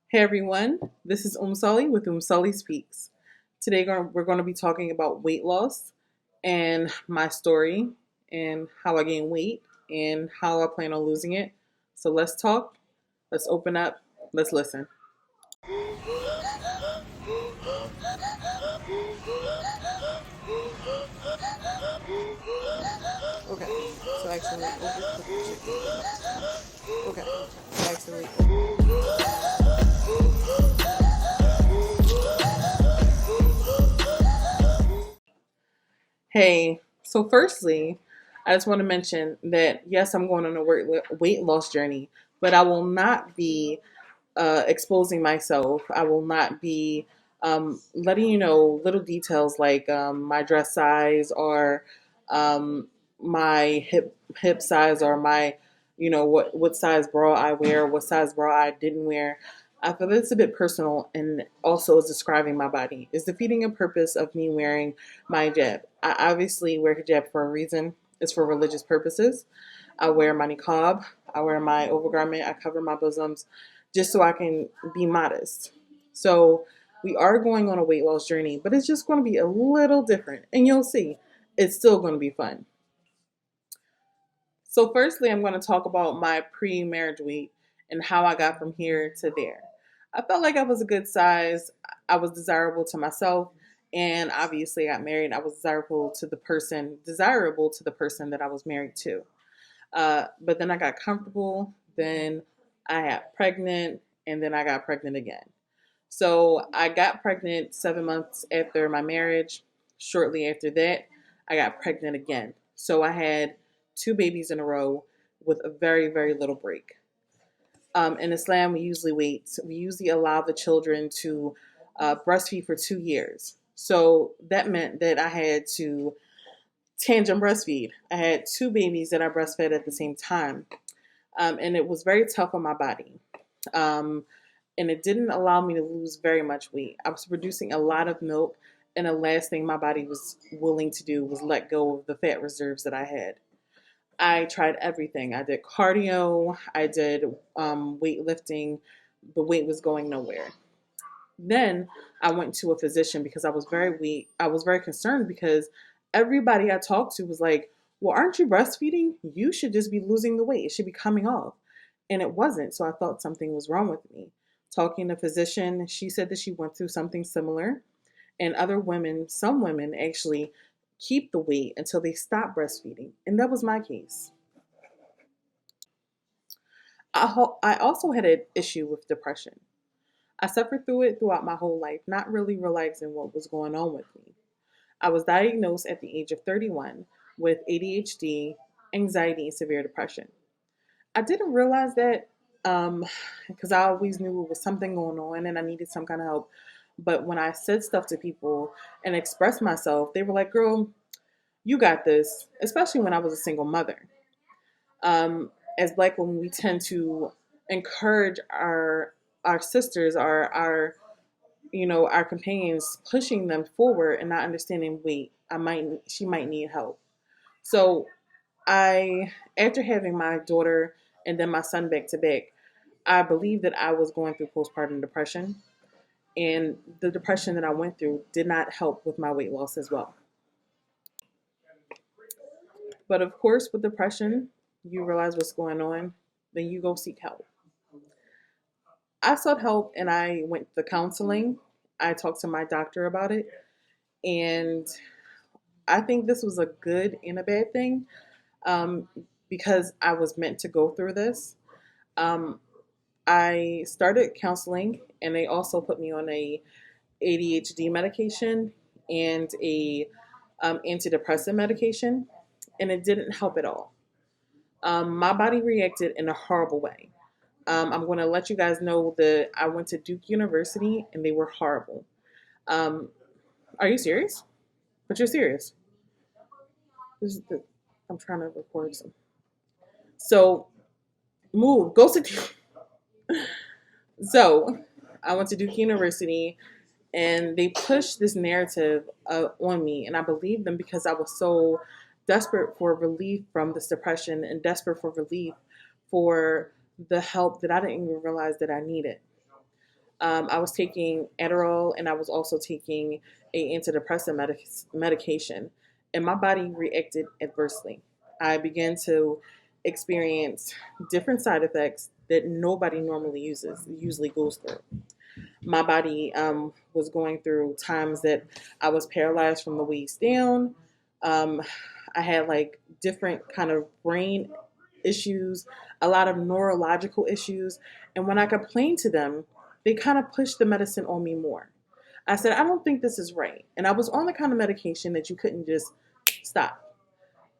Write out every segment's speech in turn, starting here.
Hey everyone, this is Ummsaalih with Ummsaalih Speaks. Today we're going to be talking about weight loss and my story and how I gained weight and how I plan on losing it. So let's talk, let's open up, let's listen. Okay, so accidentally overcooked chicken. Okay, so accidentally. Hey, so firstly, I just want to mention that yes, I'm going on a weight loss journey, but I will not be exposing myself. I will not be letting you know little details like my dress size or um, my hip size or my what size bra I wear, what size bra I didn't wear. I feel it's a bit personal and also is describing my body. Is defeating a purpose of me wearing my hijab. I obviously wear hijab for a reason. It's for religious purposes. I wear my niqab. I wear my overgarment. I cover my bosoms just so I can be modest. So we are going on a weight loss journey, but it's just going to be a little different. And you'll see, it's still going to be fun. So, firstly, I'm going to talk about my pre marriage weight and how I got from here to there. I felt like I was a good size, I was desirable to myself, and obviously, I got married. I was desirable to the person that I was married to. But then I got comfortable, then I got pregnant, and then I got pregnant again. So I got pregnant 7 months after my marriage. Shortly after that, I got pregnant again. So I had two babies in a row with a very, very little break. In Islam, we usually allow the children to breastfeed for 2 years. So that meant that I had to tandem breastfeed. I had two babies that I breastfed at the same time. And it was very tough on my body. Um, and it didn't allow me to lose very much weight. I was producing a lot of milk, and the last thing my body was willing to do was let go of the fat reserves that I had. I tried everything. I did cardio, I did weightlifting. The weight was going nowhere. Then I went to a physician because I was very weak. I was very concerned because everybody I talked to was like, well, aren't you breastfeeding? You should just be losing the weight. It should be coming off. And it wasn't. So I thought something was wrong with me. Talking to a physician, she said that she went through something similar. And other women, some women actually keep the weight until they stop breastfeeding. And that was my case. I also had an issue with depression. I suffered through it throughout my whole life, not really realizing what was going on with me. I was diagnosed at the age of 31 with ADHD, anxiety, and severe depression. I didn't realize that because I always knew it was something going on and I needed some kind of help. But when I said stuff to people and expressed myself, they were like, girl, you got this, especially when I was a single mother. As Black women, we tend to encourage our sisters, our companions, pushing them forward and not understanding. Wait, she might need help. So I, after having my daughter and then my son back to back, I believe that I was going through postpartum depression, and the depression that I went through did not help with my weight loss as well. But of course, with depression, you realize what's going on, then you go seek help. I sought help and I went to counseling. I talked to my doctor about it, and I think this was a good and a bad thing um, because I was meant to go through this. Um, I started counseling, and they also put me on a ADHD medication and a antidepressant medication, and it didn't help at all. My body reacted in a horrible way. I'm going to let you guys know that I went to Duke University, and they were horrible. Um, are you serious? But you're serious. This is the, I'm trying to record some. So move, go sit. So I went to Duke University, and they pushed this narrative on me, and I believed them because I was so desperate for relief from this depression and desperate for relief for the help that I didn't even realize that I needed. I was taking Adderall and I was also taking a antidepressant medication, and my body reacted adversely. I began to experience different side effects that nobody normally usually goes through. My body was going through times that I was paralyzed from the waist down. Um, I had like different kind of brain issues, a lot of neurological issues. And when I complained to them, they kind of pushed the medicine on me more. I said, I don't think this is right. And I was on the kind of medication that you couldn't just stop.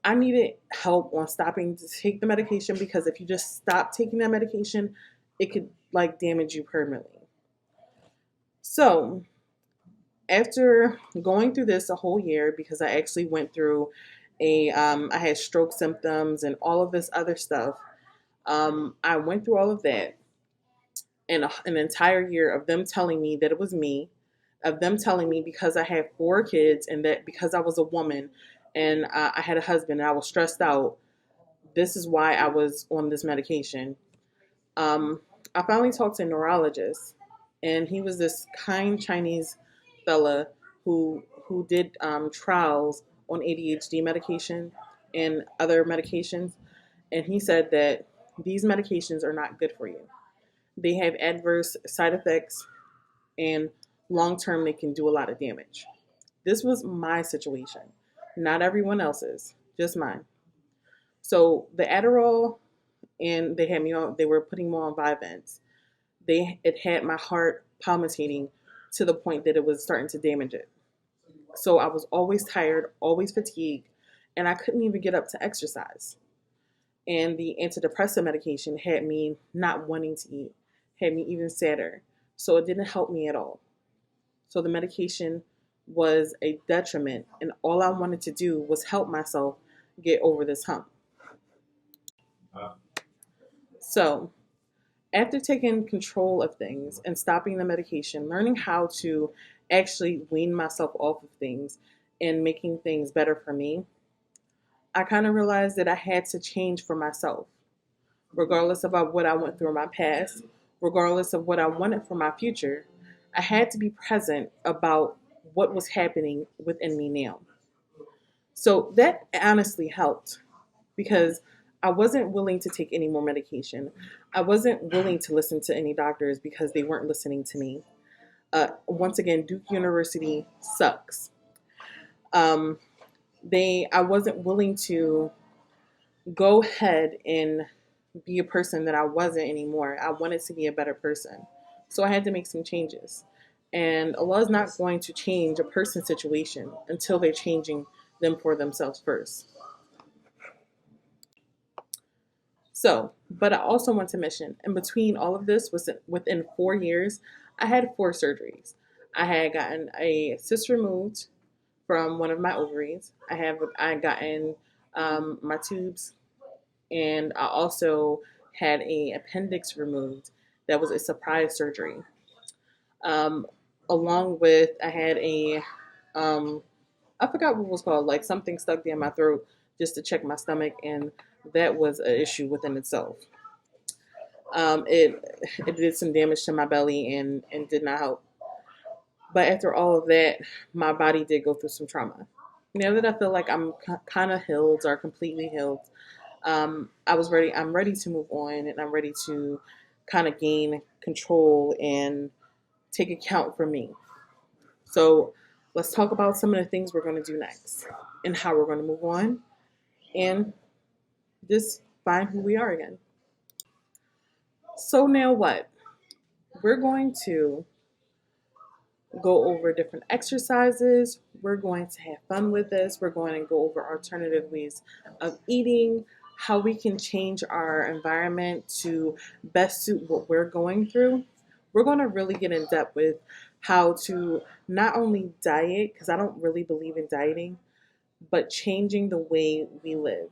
I needed help on stopping to take the medication because if you just stop taking that medication, it could like damage you permanently. So after going through this a whole year, because I actually went through I had stroke symptoms and all of this other stuff. I went through all of that in an entire year of them telling me that it was me, of them telling me because I had 4 kids and that because I was a woman and I had a husband and I was stressed out, this is why I was on this medication. Um, I finally talked to a neurologist, and he was this kind Chinese fella who did trials on ADHD medication and other medications, and he said that these medications are not good for you. They have adverse side effects, and long term, they can do a lot of damage. This was my situation, not everyone else's, just mine. So the Adderall, and they had me on. They were putting me on Vyvanse. It had my heart palpitating to the point that it was starting to damage it. So I was always tired, always fatigued, and I couldn't even get up to exercise. And the antidepressant medication had me not wanting to eat, had me even sadder. So it didn't help me at all. So the medication was a detriment, and all I wanted to do was help myself get over this hump. So after taking control of things and stopping the medication, learning how to actually wean myself off of things and making things better for me, I kind of realized that I had to change for myself, regardless of what I went through in my past, regardless of what I wanted for my future. I had to be present about what was happening within me now. So that honestly helped because I wasn't willing to take any more medication. I wasn't willing to listen to any doctors because they weren't listening to me. Once again, Duke University sucks. Um, I wasn't willing to go ahead and be a person that I wasn't anymore. I wanted to be a better person. So I had to make some changes. And Allah is not going to change a person's situation until they're changing them for themselves first. So, but I also want to mention, in between all of this, was within 4 years, I had 4 surgeries. I had gotten a cyst removed from one of my ovaries. I had gotten my tubes, and I also had a appendix removed. That was a surprise surgery. Um, Along with I had um, I forgot what it was called, like something stuck down my throat just to check my stomach, and that was an issue within itself. It did some damage to my belly and did not help. But after all of that, my body did go through some trauma. Now that I feel like I'm kind of healed or completely healed, I was ready. I'm ready to move on, and I'm ready to kind of gain control and take account for me. So let's talk about some of the things we're going to do next and how we're going to move on and just find who we are again. So now what? We're going to go over different exercises. We're going to have fun with this. We're going to go over alternative ways of eating, how we can change our environment to best suit what we're going through. We're going to really get in depth with how to not only diet, because I don't really believe in dieting, but changing the way we live.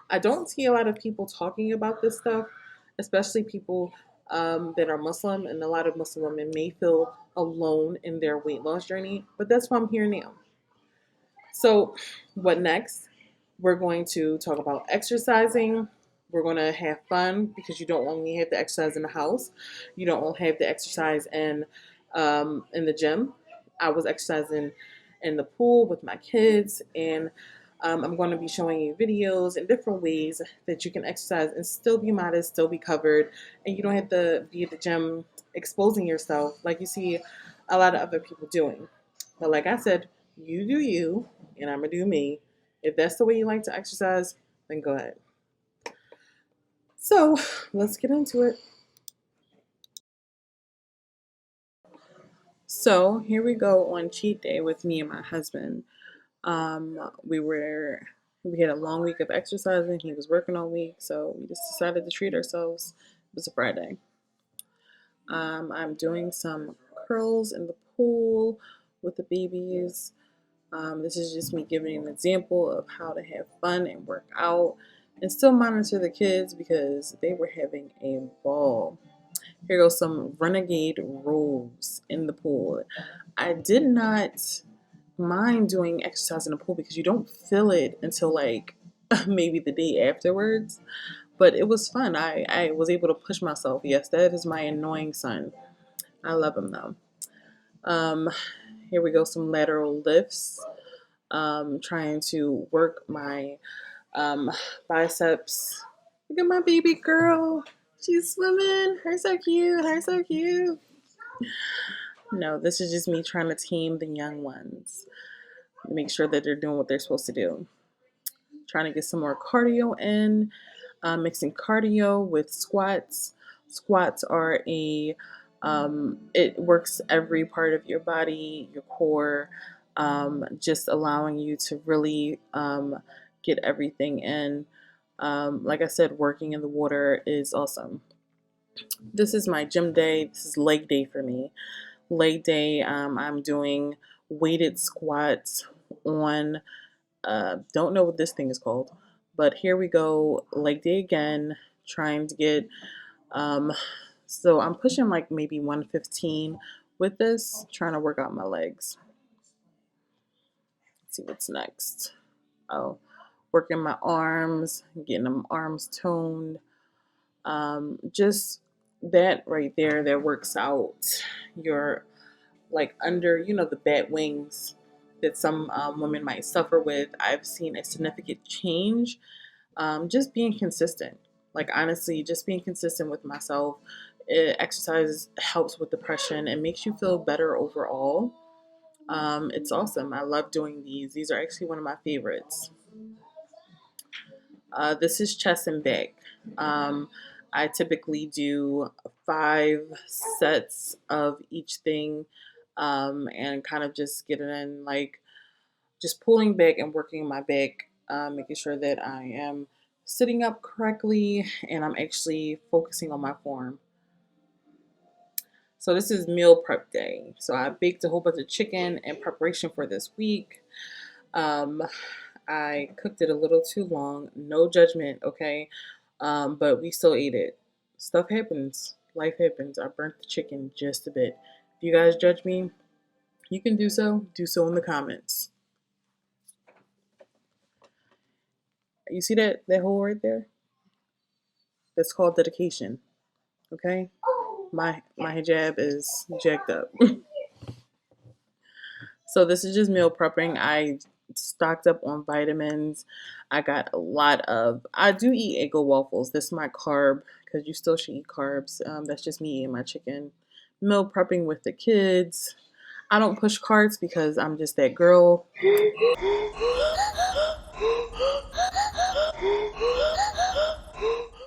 I don't see a lot of people talking about this stuff, especially people that are Muslim, and a lot of Muslim women may feel alone in their weight loss journey, but that's why I'm here now. So, what next? We're going to talk about exercising. We're going to have fun because you don't only have to exercise in the house. You don't only have to exercise in the gym. I was exercising in the pool with my kids, and I'm going to be showing you videos and different ways that you can exercise and still be modest, still be covered, and you don't have to be at the gym exposing yourself like you see a lot of other people doing. But like I said, you do you, and I'm going to do me. If that's the way you like to exercise, then go ahead. So let's get into it. So here we go on cheat day with me and my husband. We were we had a long week of exercising. He was working all week, so we just decided to treat ourselves. It was a Friday. I'm doing some curls in the pool with the babies. This is just me giving an example of how to have fun and work out and still monitor the kids because they were having a ball. Here goes some renegade rolls in the pool. I did not mind doing exercise in the pool because you don't feel it until like maybe the day afterwards. But it was fun. I was able to push myself. Yes, that is my annoying son. I love him though. Um, Here we go, some lateral lifts. Trying to work my um, biceps. Look at my baby girl. She's swimming. Her so cute. Her so cute. No, this is just me trying to tame the young ones. Make sure that they're doing what they're supposed to do. Trying to get some more cardio in. Mixing cardio with squats. Squats are it works every part of your body, your core, just allowing you to really get everything in. Like I said, working in the water is awesome. This is my gym day. This is leg day for me. Leg day, I'm doing weighted squats on, don't know what this thing is called, but here we go. Leg day again, trying to get, um, so I'm pushing like maybe 115 with this, trying to work out my legs. Let's see what's next. Oh, working my arms, getting them arms toned. Just that right there, that works out your like under, the bat wings that some women might suffer with. I've seen a significant change just being consistent. Like, honestly, just being consistent with myself. Exercise helps with depression and makes you feel better overall. It's awesome. I love doing these. These are actually one of my favorites. This is chest and back. I typically do 5 sets of each thing and kind of just get it in, like just pulling back and working my back, making sure that I am sitting up correctly and I'm actually focusing on my form. So this is meal prep day. So I baked a whole bunch of chicken in preparation for this week. Um, I cooked it a little too long. No judgment, okay? But we still ate it. Stuff happens. Life happens. I burnt the chicken just a bit. If you guys judge me, you can do so. Do so in the comments. You see that hole right there? That's called dedication. Okay? My hijab is jacked up. So this is just meal prepping. I stocked up on vitamins. I got a lot of. I do eat Eggo waffles. This is my carb because you still should eat carbs. That's just me eating my chicken. Meal prepping with the kids. I don't push carts because I'm just that girl.